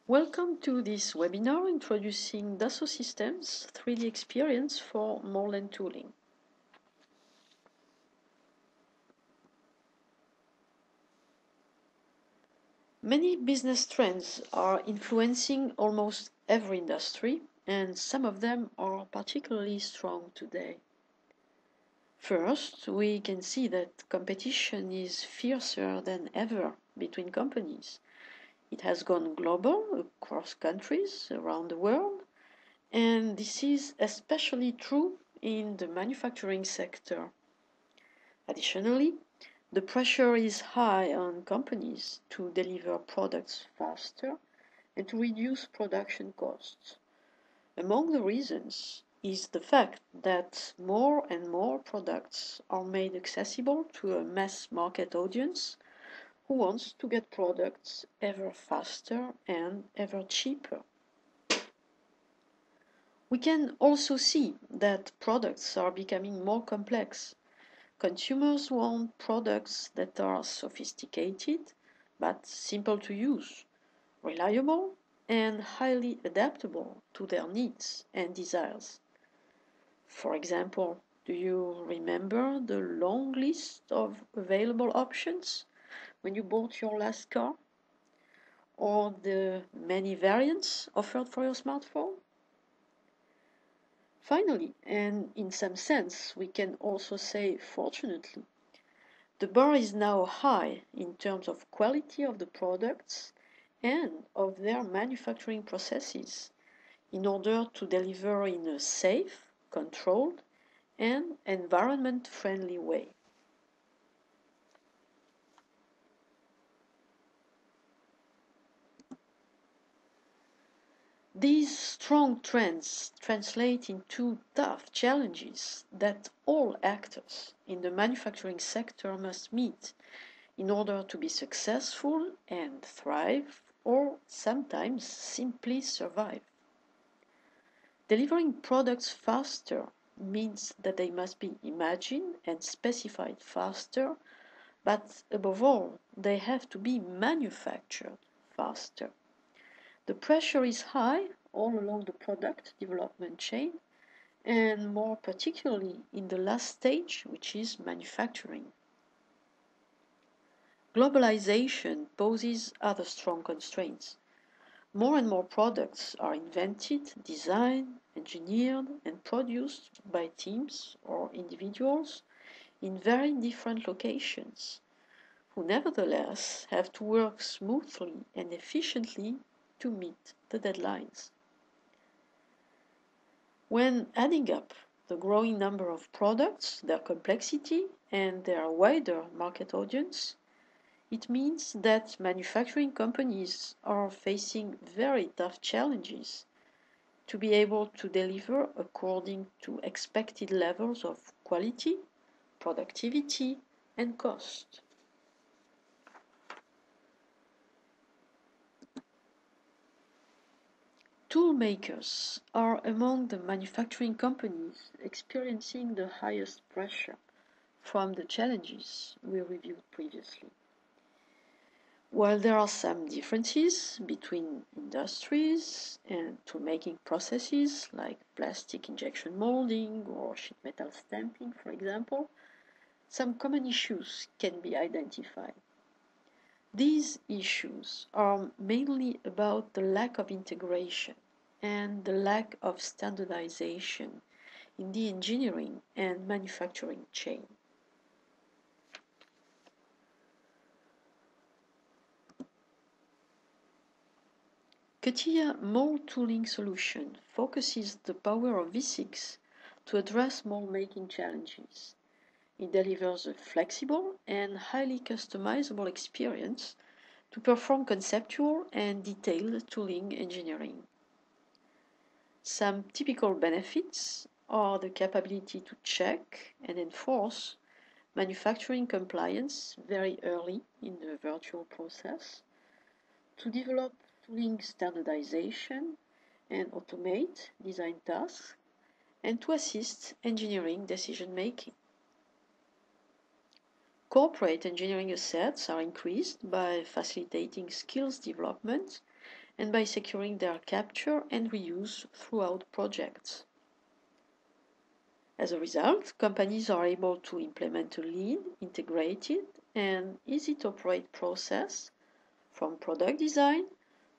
Welcome to this webinar introducing Dassault Systems 3D experience for mold and tooling. Many business trends are influencing almost every industry, and some of them are particularly strong today. First, we can see that competition is fiercer than ever between companies. It has gone global across countries around the world, and this is especially true in the manufacturing sector. Additionally, the pressure is high on companies to deliver products faster and to reduce production costs. Among the reasons is the fact that more and more products are made accessible to a mass market audience who wants to get products ever faster and ever cheaper. We can also see that products are becoming more complex. Consumers want products that are sophisticated but simple to use, reliable and highly adaptable to their needs and desires. For example, do you remember the long list of available options when you bought your last car? Or the many variants offered for your smartphone? Finally, and in some sense, we can also say fortunately, the bar is now high in terms of quality of the products and of their manufacturing processes in order to deliver in a safe, controlled, and environment-friendly way. These strong trends translate into tough challenges that all actors in the manufacturing sector must meet in order to be successful and thrive, or sometimes simply survive. Delivering products faster means that they must be imagined and specified faster, but above all, they have to be manufactured faster. The pressure is high all along the product development chain, and more particularly in the last stage, which is manufacturing. Globalization poses other strong constraints. More and more products are invented, designed, engineered, and produced by teams or individuals in very different locations, who nevertheless have to work smoothly and efficiently to meet the deadlines. When adding up the growing number of products, their complexity, and their wider market audience, it means that manufacturing companies are facing very tough challenges to be able to deliver according to expected levels of quality, productivity, and cost. Tool makers are among the manufacturing companies experiencing the highest pressure from the challenges we reviewed previously. While there are some differences between industries and tool-making processes like plastic injection molding or sheet metal stamping, for example, some common issues can be identified. These issues are mainly about the lack of integration and the lack of standardization in the engineering and manufacturing chain. CATIA mold tooling solution focuses the power of V6 to address mold-making challenges. It delivers a flexible and highly customizable experience to perform conceptual and detailed tooling engineering. Some typical benefits are the capability to check and enforce manufacturing compliance very early in the virtual process, to develop tooling standardization and automate design tasks, and to assist engineering decision-making. Corporate engineering assets are increased by facilitating skills development and by securing their capture and reuse throughout projects. As a result, companies are able to implement a lean, integrated, and easy-to-operate process from product design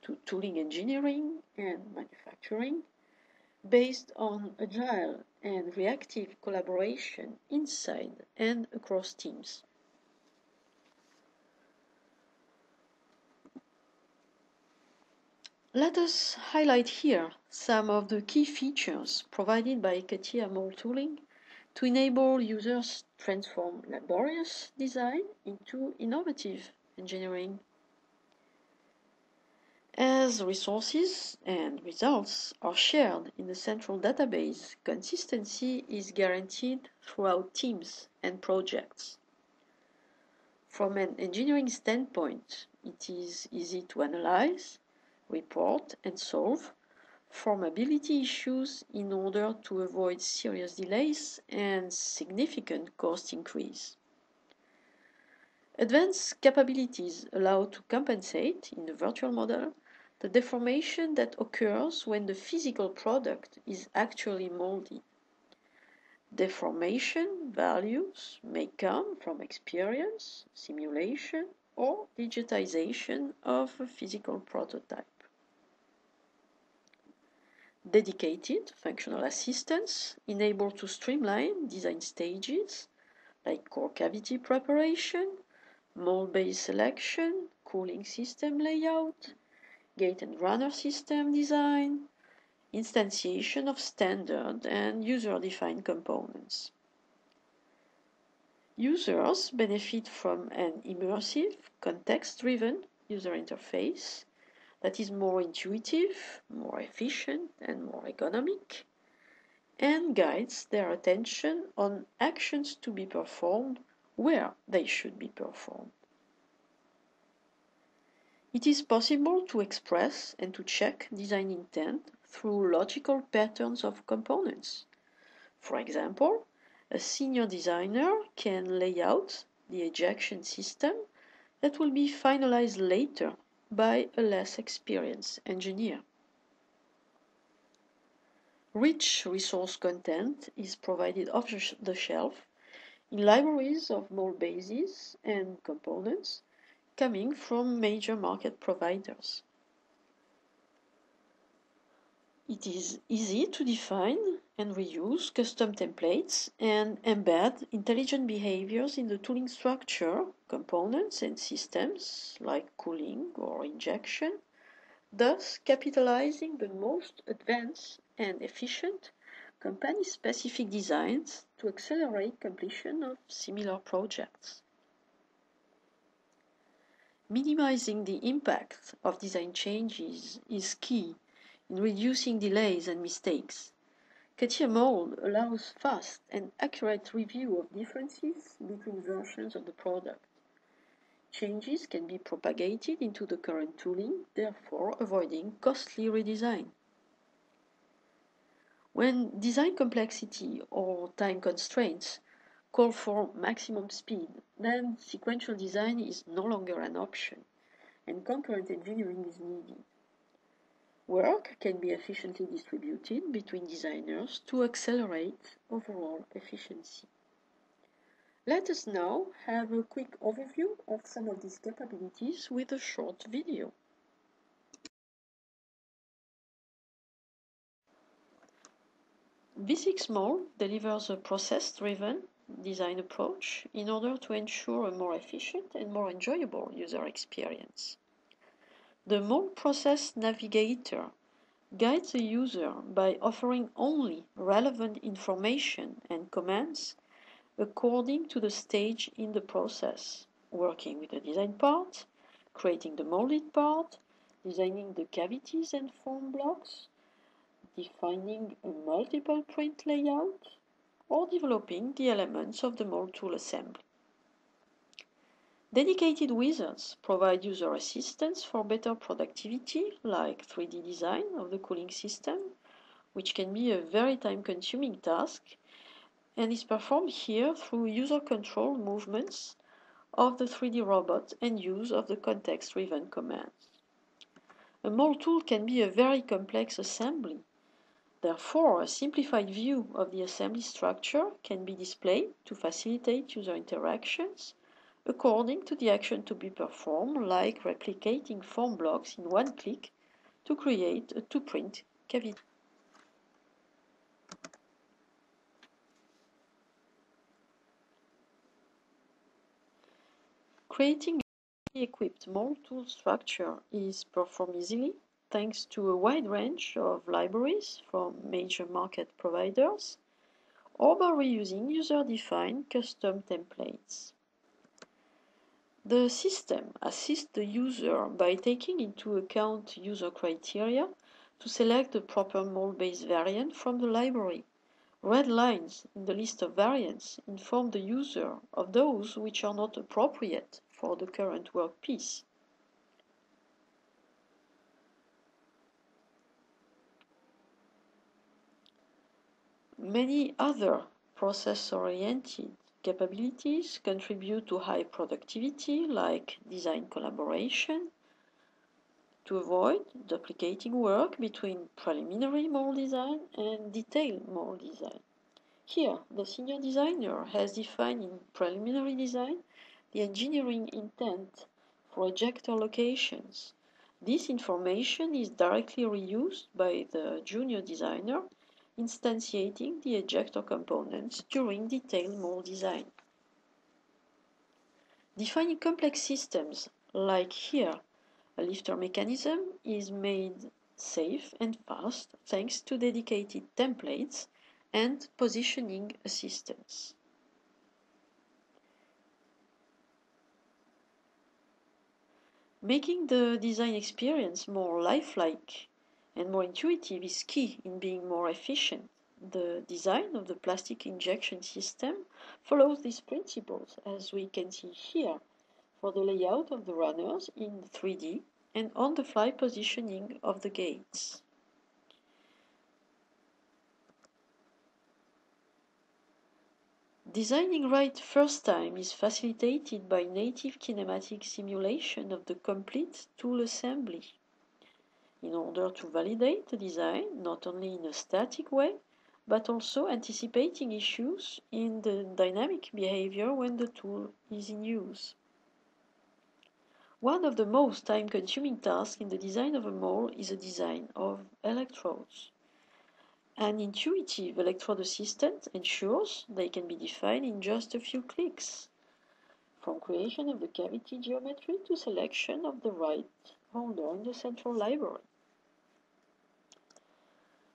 to tooling engineering and manufacturing, based on agile and reactive collaboration inside and across teams. Let us highlight here some of the key features provided by CATIA mold tooling to enable users to transform laborious design into innovative engineering. As resources and results are shared in the central database, consistency is guaranteed throughout teams and projects. From an engineering standpoint, it is easy to analyze, report, and solve formability issues in order to avoid serious delays and significant cost increase. Advanced capabilities allow to compensate, in the virtual model, the deformation that occurs when the physical product is actually molded. Deformation values may come from experience, simulation, or digitization of a physical prototype. Dedicated functional assistants enable to streamline design stages like core cavity preparation, mold base selection, cooling system layout, gate and runner system design, instantiation of standard and user-defined components. Users benefit from an immersive, context-driven user interface that is more intuitive, more efficient, and more economic, and guides their attention on actions to be performed where they should be performed. It is possible to express and to check design intent through logical patterns of components. For example, a senior designer can lay out the ejection system that will be finalized later by a less experienced engineer. Rich resource content is provided off the shelf in libraries of mold bases and components coming from major market providers. It is easy to define and reuse custom templates and embed intelligent behaviors in the tooling structure, components, and systems like cooling or injection, thus capitalizing the most advanced and efficient company-specific designs to accelerate completion of similar projects. Minimizing the impact of design changes is key in reducing delays and mistakes. CATIA mold allows fast and accurate review of differences between versions of the product. Changes can be propagated into the current tooling, therefore avoiding costly redesign. When design complexity or time constraints call for maximum speed, then sequential design is no longer an option, and concurrent engineering is needed. Work can be efficiently distributed between designers to accelerate overall efficiency. Let us now have a quick overview of some of these capabilities with a short video. V6 Mold delivers a process-driven design approach in order to ensure a more efficient and more enjoyable user experience. The Mold Process Navigator guides the user by offering only relevant information and commands according to the stage in the process, working with the design part, creating the molded part, designing the cavities and form blocks, defining a multiple print layout, or developing the elements of the mold tool assembly. Dedicated wizards provide user assistance for better productivity, like 3D design of the cooling system, which can be a very time-consuming task, and is performed here through user-controlled movements of the 3D robot and use of the context-driven commands. A mold tool can be a very complex assembly. Therefore, a simplified view of the assembly structure can be displayed to facilitate user interactions according to the action to be performed, like replicating form blocks in one click to create a to-print cavity. Creating a equipped mold tool structure is performed easily thanks to a wide range of libraries from major market providers or by reusing user-defined custom templates. The system assists the user by taking into account user criteria to select the proper mold-based variant from the library. Red lines in the list of variants inform the user of those which are not appropriate for the current workpiece. Many other process-oriented capabilities contribute to high productivity, like design collaboration, to avoid duplicating work between preliminary mold design and detailed mold design. Here, the senior designer has defined in preliminary design the engineering intent for ejector locations. This information is directly reused by the junior designer, instantiating the ejector components during detailed mold design. Defining complex systems, like here, a lifter mechanism, is made safe and fast thanks to dedicated templates and positioning assistance. Making the design experience more lifelike and more intuitive is key in being more efficient. The design of the plastic injection system follows these principles, as we can see here, for the layout of the runners in 3D and on-the-fly positioning of the gates. Designing right first time is facilitated by native kinematic simulation of the complete tool assembly. In order to validate the design, not only in a static way, but also anticipating issues in the dynamic behavior when the tool is in use. One of the most time-consuming tasks in the design of a mold is the design of electrodes. An intuitive electrode assistant ensures they can be defined in just a few clicks, from creation of the cavity geometry to selection of the right holder in the central library.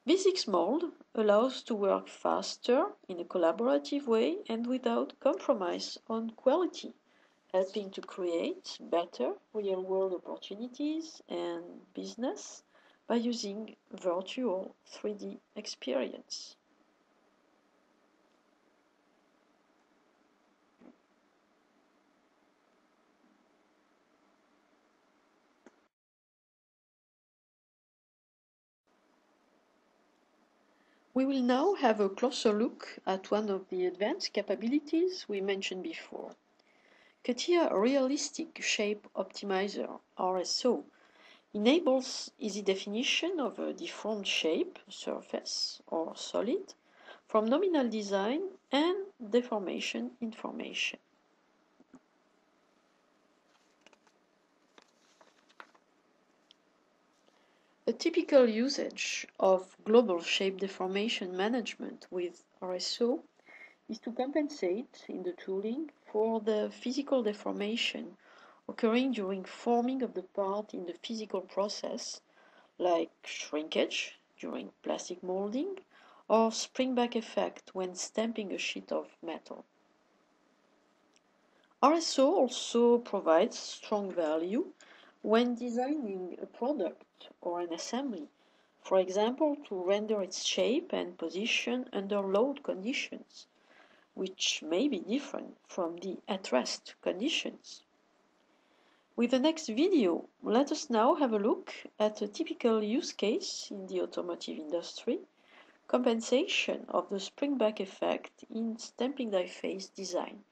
Basics Mold allows to work faster in a collaborative way and without compromise on quality, helping to create better real-world opportunities and business by using virtual 3D experience. We will now have a closer look at one of the advanced capabilities we mentioned before. CATIA Realistic Shape Optimizer, RSO, enables easy definition of a deformed shape, surface, or solid from nominal design and deformation information. A typical usage of global shape deformation management with RSO is to compensate in the tooling for the physical deformation occurring during forming of the part in the physical process, like shrinkage during plastic molding or spring-back effect when stamping a sheet of metal. RSO also provides strong value when designing a product or an assembly, for example, to render its shape and position under load conditions, which may be different from the at rest conditions. With the next video, let us now have a look at a typical use case in the automotive industry, compensation of the spring-back effect in stamping die face design.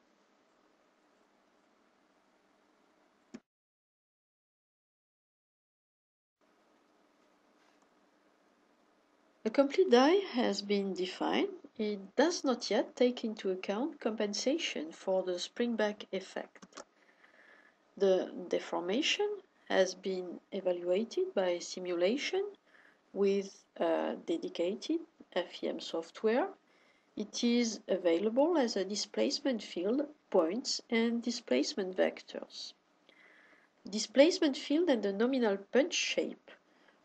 complete die has been defined. It does not yet take into account compensation for the spring-back effect. The deformation has been evaluated by simulation with dedicated FEM software. It is available as a displacement field, points, and displacement vectors. Displacement field and the nominal punch shape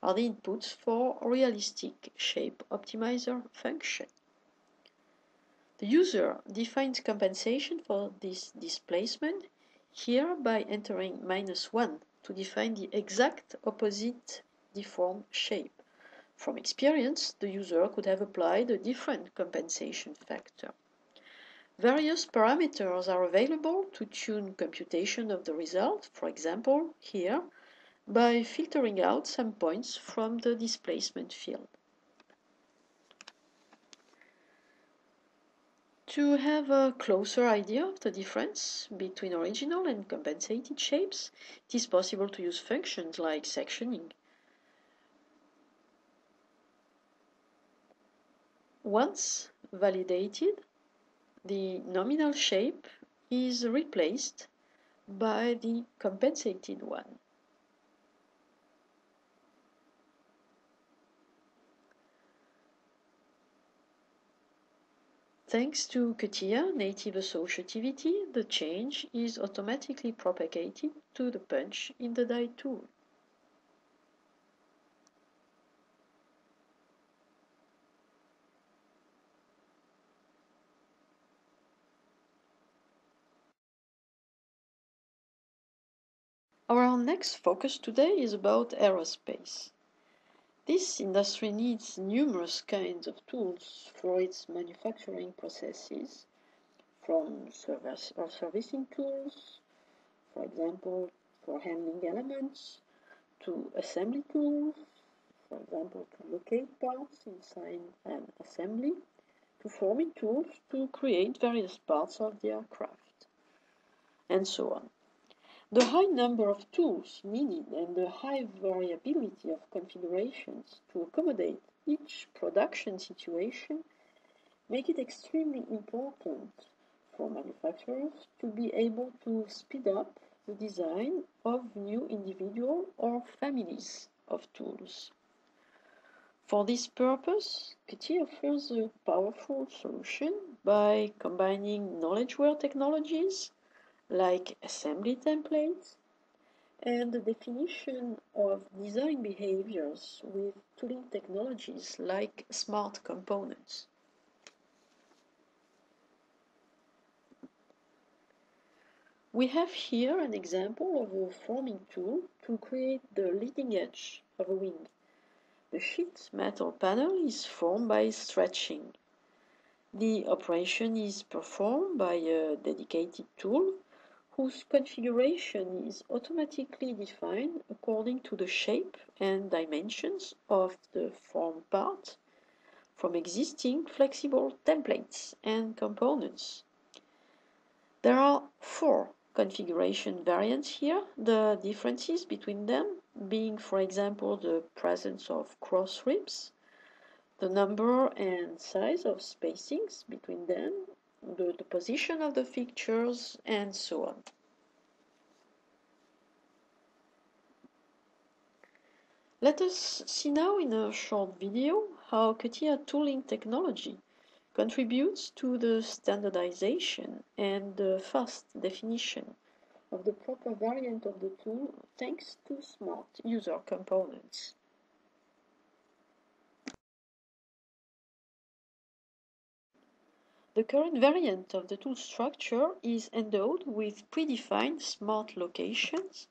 are the inputs for realistic shape optimizer function. The user defines compensation for this displacement here by entering -1 to define the exact opposite deformed shape. From experience, the user could have applied a different compensation factor. Various parameters are available to tune computation of the result, for example, here, by filtering out some points from the displacement field. To have a closer idea of the difference between original and compensated shapes, it is possible to use functions like sectioning. Once validated, the nominal shape is replaced by the compensated one. Thanks to CATIA native associativity, the change is automatically propagated to the punch in the die tool. Our next focus today is about aerospace. This industry needs numerous kinds of tools for its manufacturing processes, from servicing tools, for example, for handling elements, to assembly tools, for example, to locate parts inside an assembly, to forming tools to create various parts of the aircraft, and so on. The high number of tools needed and the high variability of configurations to accommodate each production situation make it extremely important for manufacturers to be able to speed up the design of new individual or families of tools. For this purpose, CATIA offers a powerful solution by combining knowledge-aware technologies like assembly templates and the definition of design behaviors with tooling technologies like smart components. We have here an example of a forming tool to create the leading edge of a wing. The sheet metal panel is formed by stretching. The operation is performed by a dedicated tool whose configuration is automatically defined according to the shape and dimensions of the formed part from existing flexible templates and components. There are 4 configuration variants here, the differences between them being, for example, the presence of cross ribs, the number and size of spacings between them, the position of the fixtures, and so on. Let us see now in a short video how CATIA tooling technology contributes to the standardization and the fast definition of the proper variant of the tool thanks to smart user components. The current variant of the tool structure is endowed with predefined smart locations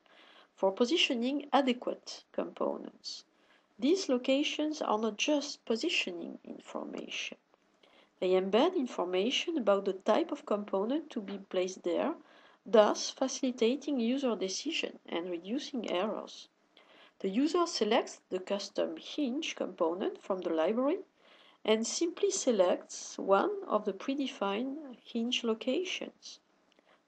for positioning adequate components. These locations are not just positioning information. They embed information about the type of component to be placed there, thus facilitating user decision and reducing errors. The user selects the custom hinge component from the library and simply selects one of the predefined hinge locations.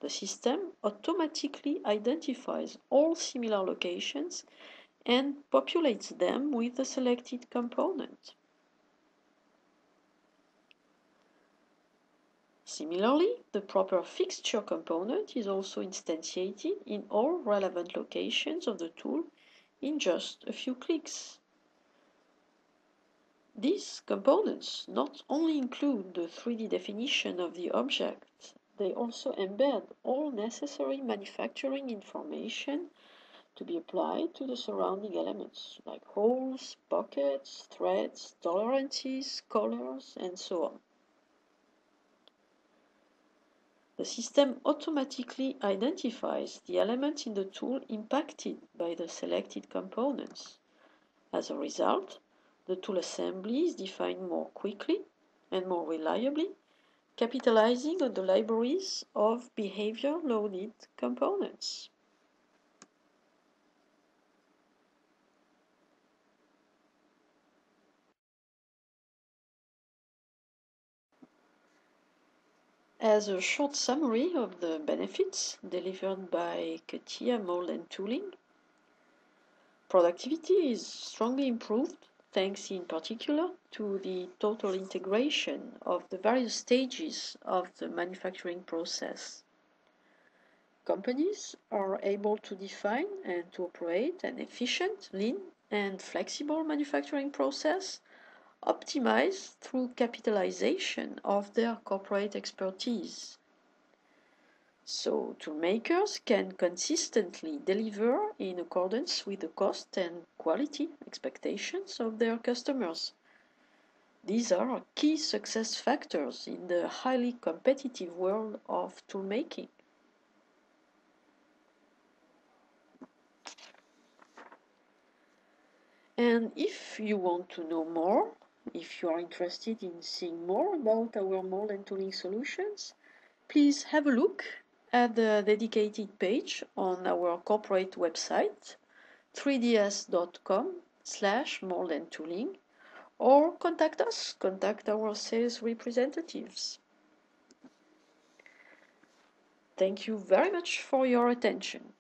The system automatically identifies all similar locations and populates them with the selected component. Similarly, the proper fixture component is also instantiated in all relevant locations of the tool in just a few clicks. These components not only include the 3D definition of the object, they also embed all necessary manufacturing information to be applied to the surrounding elements, like holes, pockets, threads, tolerances, colors, and so on. The system automatically identifies the elements in the tool impacted by the selected components. As a result, the tool assembly is defined more quickly and more reliably, capitalizing on the libraries of behavior-loaded components. As a short summary of the benefits delivered by CATIA mold and tooling, productivity is strongly improved thanks in particular to the total integration of the various stages of the manufacturing process. Companies are able to define and to operate an efficient, lean, and flexible manufacturing process, optimized through capitalization of their corporate expertise. So toolmakers can consistently deliver in accordance with the cost and quality expectations of their customers. These are key success factors in the highly competitive world of toolmaking. And if you want to know more, if you are interested in seeing more about our mold and tooling solutions, please have a look at the dedicated page on our corporate website, 3ds.com/mold and tooling, or contact us, contact our sales representatives. Thank you very much for your attention.